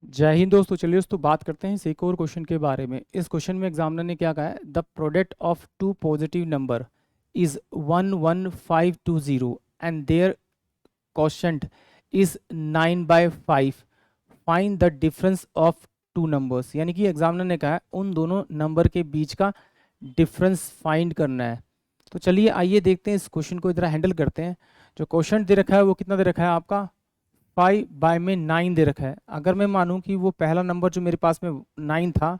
जय हिंद दोस्तों। चलिए दोस्तों बात करते हैं इस एक और क्वेश्चन के बारे में। इस क्वेश्चन में एग्जामिनर ने क्या कहा है, the product of two positive number is 11520 and their quotient is 9/5, find the difference of two numbers. यानी कि एग्जामिनर ने कहा है उन दोनों नंबर के बीच का डिफरेंस फाइंड करना है। तो चलिए आइए देखते हैं इस क्वेश्चन को, इधर हैंडल करते हैं। जो क्वेश्चन दे रखा है वो कितना दे रखा है आपका, 5/9 दे रखा है। अगर मैं मानूं कि वो पहला नंबर जो मेरे पास में 9 था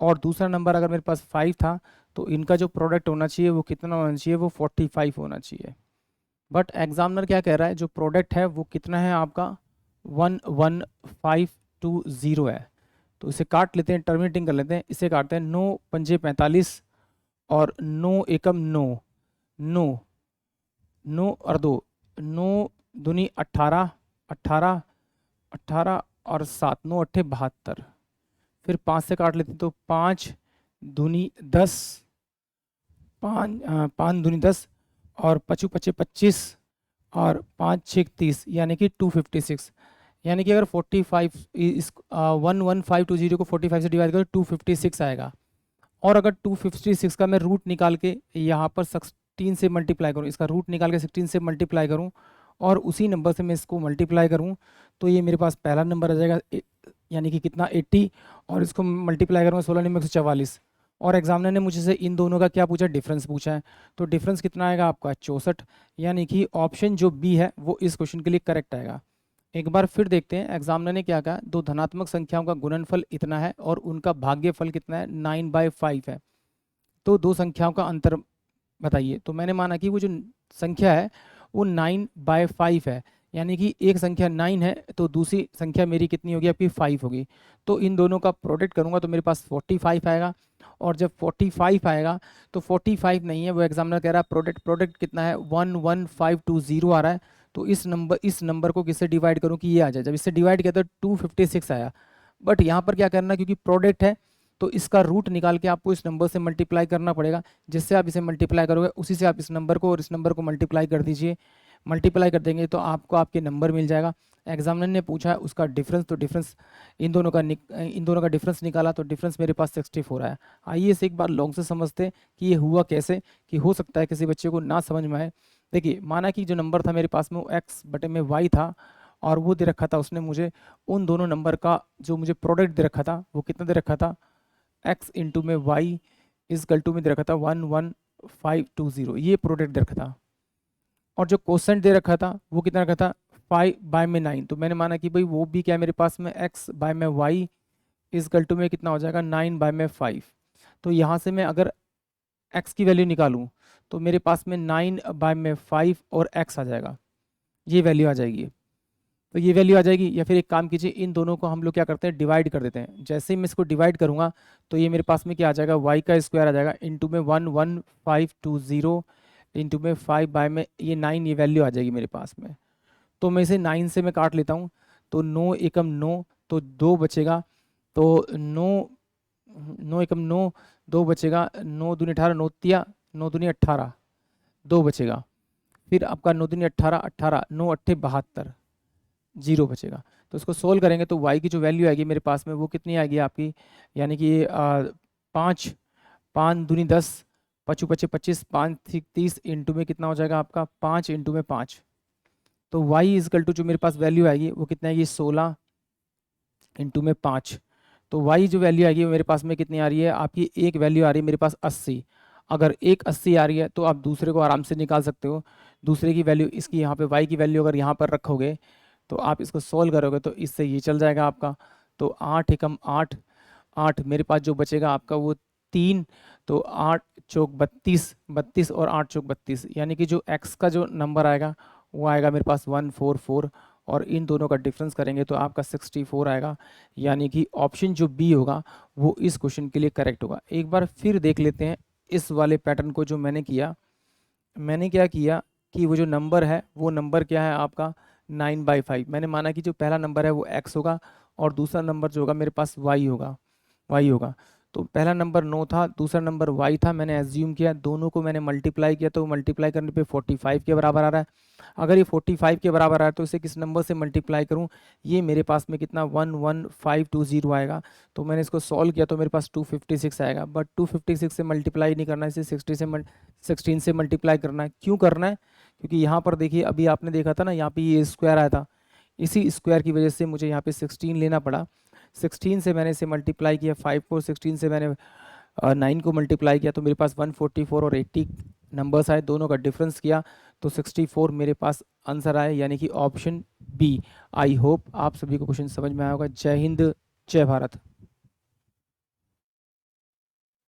और दूसरा नंबर अगर मेरे पास 5 था, तो इनका जो प्रोडक्ट होना चाहिए वो कितना होना चाहिए, वो 45 होना चाहिए। बट एग्जामिनर क्या कह रहा है, जो प्रोडक्ट है वो कितना है आपका, 11520 है। तो इसे काट लेते हैं, टर्मिनेटिंग कर लेते हैं, इसे काटते हैं। 9×5 = 45 और 9×1 = 9, 9 9 और 2, 9×2 = 18, 18 18 और 7, 9×8 = 72। फिर 5 से काट लेते हैं तो 5×2 = 10, 5×2 = 10 और 5×5 = 25 और 5×6 = 30, यानी कि 256। यानी कि अगर 45 इस 11520 को 45 से डिवाइड करो 256 आएगा। और अगर 256 का मैं रूट निकाल के यहाँ पर 16 से मल्टीप्लाई करूँ, इसका रूट निकाल के 16 से मल्टीप्लाई करूँ और उसी नंबर से मैं इसको मल्टीप्लाई करूँ, तो ये मेरे पास पहला नंबर आ जाएगा, यानी कि कितना 80। और इसको मल्टीप्लाई करूँगा 16 में 144। और एग्जामिनर ने मुझे से इन दोनों का क्या पूछा, डिफरेंस पूछा है। तो डिफरेंस कितना आएगा आपका, 64। यानी कि ऑप्शन जो बी है वो इस क्वेश्चन के लिए करेक्ट आएगा। एक बार फिर देखते हैं एग्जामिनर ने क्या कहा, दो धनात्मक संख्याओं का गुणनफल इतना है और उनका भाग्यफल कितना है, 9/5 है। तो दो संख्याओं का अंतर बताइए। तो मैंने माना कि वो जो संख्या है वो 9/5 है, यानी कि एक संख्या 9 है तो दूसरी संख्या मेरी कितनी होगी, आपकी 5 होगी। तो इन दोनों का प्रोडक्ट करूंगा तो मेरे पास 45 आएगा। और जब 45 आएगा तो 45 नहीं है, वो एग्जामिनर कह रहा है प्रोडक्ट प्रोडक्ट कितना है, 11520 आ रहा है। तो इस नंबर को किससे डिवाइड करूं कि ये आ जाए। जब इससे डिवाइड किया तो 256 आया। बट यहाँ पर क्या करना, क्योंकि प्रोडक्ट है तो इसका रूट निकाल के आपको इस नंबर से मल्टीप्लाई करना पड़ेगा। जिससे आप इसे मल्टीप्लाई करोगे उसी से आप इस नंबर को और इस नंबर को मल्टीप्लाई कर दीजिए। मल्टीप्लाई कर देंगे तो आपको आपके नंबर मिल जाएगा। एग्जामिनर ने पूछा है उसका डिफरेंस, तो डिफरेंस इन दोनों का डिफरेंस निकाला तो डिफरेंस मेरे पास 64 आया। आइए इसे एक बार लॉन्ग से समझते हैं कि ये हुआ कैसे, कि हो सकता है किसी बच्चे को ना समझ में आए। देखिए, माना कि जो नंबर था मेरे पास में वो x/y था और वो दे रखा था उसने मुझे उन दोनों नंबर का जो मुझे प्रोडक्ट दे रखा था, वो कितना दे रखा था, x इंटू में y इज कल टू में दे रखा था 11520, ये प्रोडक्ट दे रखा था। और जो क्वेश्चन दे रखा था वो कितना रखा था, 5/9। तो मैंने माना कि भाई वो भी क्या है मेरे पास में, x/y इज कल टू में कितना हो जाएगा, 9/5। तो यहाँ से मैं अगर x की वैल्यू निकालूं तो मेरे पास में 9/5 और x आ जाएगा, ये वैल्यू आ जाएगी। तो ये वैल्यू आ जाएगी। या फिर एक काम कीजिए, इन दोनों को हम लोग क्या करते हैं, डिवाइड कर देते हैं। जैसे ही मैं इसको डिवाइड करूंगा तो ये मेरे पास में क्या आ जाएगा, y का स्क्वायर आ जाएगा इंटू में 11520 इंटू में 5 में ये 9, ये वैल्यू आ जाएगी मेरे पास में। तो मैं इसे 9 से मैं काट लेता हूँ। तो 9×1 = 9, तो 2 बचेगा। तो 9×9 2 बचेगा, 9×2 = 18, 9×3 = 18, 2 बचेगा। फिर आपका 9×3 = 18, 18, 9×8 = 72, 0 बचेगा। तो इसको सोल्व करेंगे तो y की जो वैल्यू आएगी मेरे पास में वो कितनी आएगी आपकी, यानी कि 5, 5×2 = 10, 5×5 = 25, 5×3 = 30 इंटू में कितना हो जाएगा आपका, 5 इंटू में 5। तो y इज इक्वल टू जो मेरे पास वैल्यू आएगी वो कितना आएगी, 16 इंटू में 5। तो y जो वैल्यू आएगी वो मेरे पास में कितनी आ रही है, आपकी एक वैल्यू आ रही है मेरे पास 80। अगर एक 80 आ रही है तो आप दूसरे को आराम से निकाल सकते हो। दूसरे की वैल्यू इसकी यहाँ पे y की वैल्यू अगर यहाँ पर रखोगे तो आप इसको सोल्व करोगे तो इससे ये चल जाएगा आपका। तो 8×8, 8 मेरे पास जो बचेगा आपका वो 3। तो 8×4 = 32, 32 और 8×4 = 32, यानी कि जो x का जो नंबर आएगा वो आएगा मेरे पास 144। और इन दोनों का डिफरेंस करेंगे तो आपका 64 आएगा। यानी कि ऑप्शन जो बी होगा वो इस क्वेश्चन के लिए करेक्ट होगा। एक बार फिर देख लेते हैं इस वाले पैटर्न को जो मैंने किया। मैंने क्या किया कि वो जो नंबर है वो नंबर क्या है आपका, 9/5। मैंने माना कि जो पहला नंबर है वो x होगा और दूसरा नंबर जो होगा मेरे पास y होगा। तो पहला नंबर 9 था, दूसरा नंबर y था, मैंने एज्यूम किया, दोनों को मैंने मल्टीप्लाई किया तो मल्टीप्लाई करने पे 45 के बराबर आ रहा है। अगर ये 45 के बराबर आ रहा है तो इसे किस नंबर से मल्टीप्लाई करूं, ये मेरे पास में कितना 11520 आएगा। तो मैंने इसको सॉल्व किया तो मेरे पास 256 आएगा, बट 256 से मल्टीप्लाई नहीं करना है, इसे 16 से मल्टीप्लाई करना है। क्यों करना है, क्योंकि यहाँ पर देखिए अभी आपने देखा था ना, यहाँ पे ये स्क्वायर आया था, इसी स्क्वायर की वजह से मुझे यहाँ पे 16 लेना पड़ा। 16 से मैंने इसे मल्टीप्लाई किया, 5 को 16 से मैंने 9 को मल्टीप्लाई किया तो मेरे पास 144 और 80 नंबर्स आए, दोनों का डिफरेंस किया तो 64 मेरे पास आंसर आए, यानी कि ऑप्शन बी। आई होप आप सभी को क्वेश्चन समझ में आया होगा। जय हिंद, जय भारत।